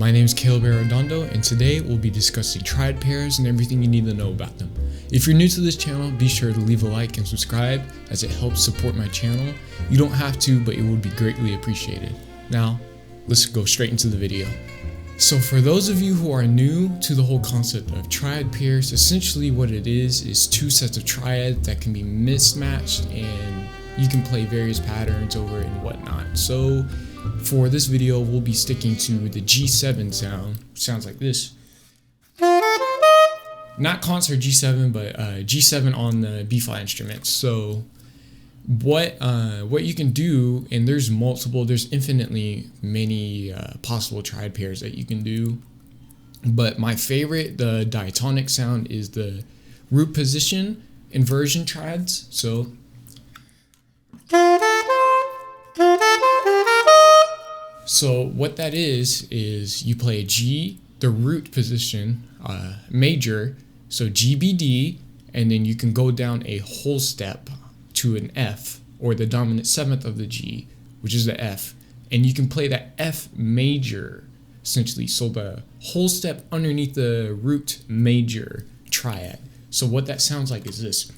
My name is caleb.arredondo, and today we'll be discussing triad pairs and everything you need to know about them. If you're new to this channel, be sure to leave a like and subscribe as it helps support my channel. You don't have to, but it would be greatly appreciated. Now, let's go straight into the video. So for those of you who are new to the whole concept of triad pairs, essentially what it is two sets of triads that can be mismatched and you can play various patterns over it and whatnot. So for this video, we'll be sticking to the G7 sound. Sounds like this. Not concert G7, but G7 on the B flat instrument. So what you can do, and there's infinitely many possible triad pairs that you can do, but my favorite, the diatonic sound, is the root position inversion triads. So what that is you play a G, the root position, major, so GBD, and then you can go down a whole step to an F, or the dominant seventh of the G, which is the F, and you can play that F major, essentially, so the whole step underneath the root major triad. So what that sounds like is this.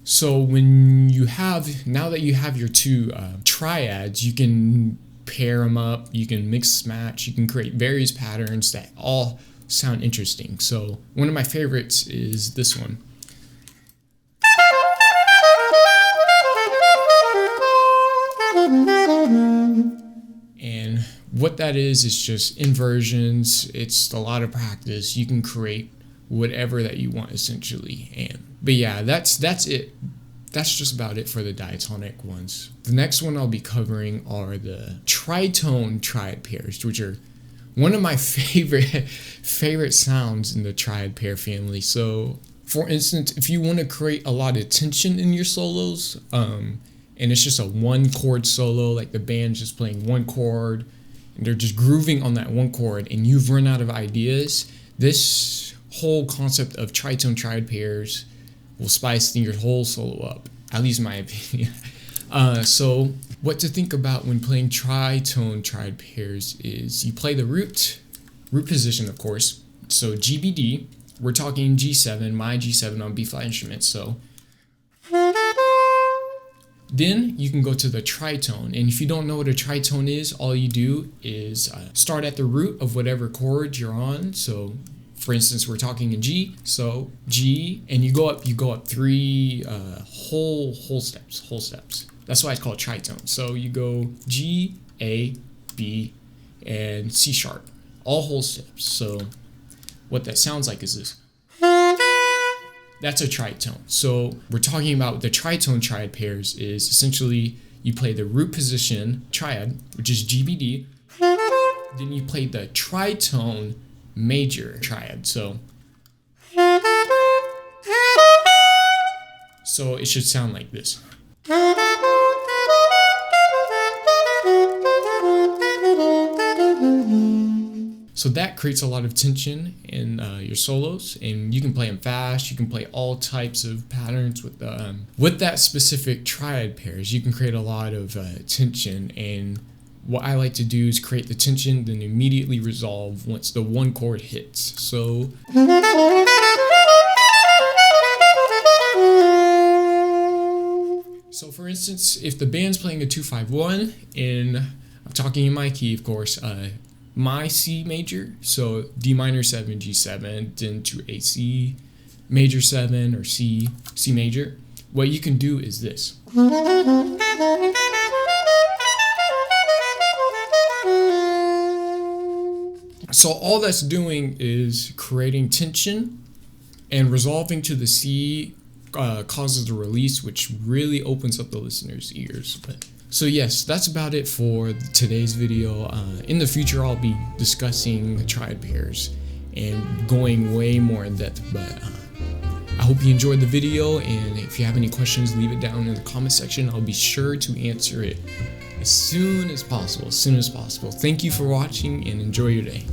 So now that you have your two triads, you can pair them up, you can mix match, you can create various patterns that all sound interesting. So one of my favorites is this one. And what that is just inversions. It's a lot of practice. You can create whatever that you want, essentially. But yeah, that's it. That's just about it for the diatonic ones. The next one I'll be covering are the tritone triad pairs, which are one of my favorite sounds in the triad pair family. So for instance, if you want to create a lot of tension in your solos, and it's just a one chord solo, like the band's just playing one chord and they're just grooving on that one chord, and you've run out of ideas, this whole concept of tritone triad pairs will spice your whole solo up, at least in my opinion. So what to think about when playing tritone triad pairs is you play the root position, of course. So GBD, we're talking G7, my G7 on B flat instrument. So then you can go to the tritone, and if you don't know what a tritone is, all you do is start at the root of whatever chord you're on. So for instance, we're talking in G, so G, and you go up three whole steps. That's why it's called tritone. So you go G, A, B, and C sharp, all whole steps. So what that sounds like is this. That's a tritone. So we're talking about the tritone triad pairs is essentially you play the root position triad, which is GBD, then you play the tritone major triad. So it should sound like this. So that creates a lot of tension in your solos, and you can play them fast. You can play all types of patterns with that specific triad pairs. You can create a lot of tension, and what I like to do is create the tension, then immediately resolve once the one chord hits. So for instance, if the band's playing a 2-5-1, and I'm talking in my key, of course, my C major, so D minor 7, G7, then to a C major 7 or C major, what you can do is this. So all that's doing is creating tension, and resolving to the C causes the release, which really opens up the listener's ears. So yes, that's about it for today's video. In the future, I'll be discussing triad pairs and going way more in depth, but I hope you enjoyed the video, and if you have any questions, leave it down in the comment section. I'll be sure to answer it as soon as possible. Thank you for watching, and enjoy your day.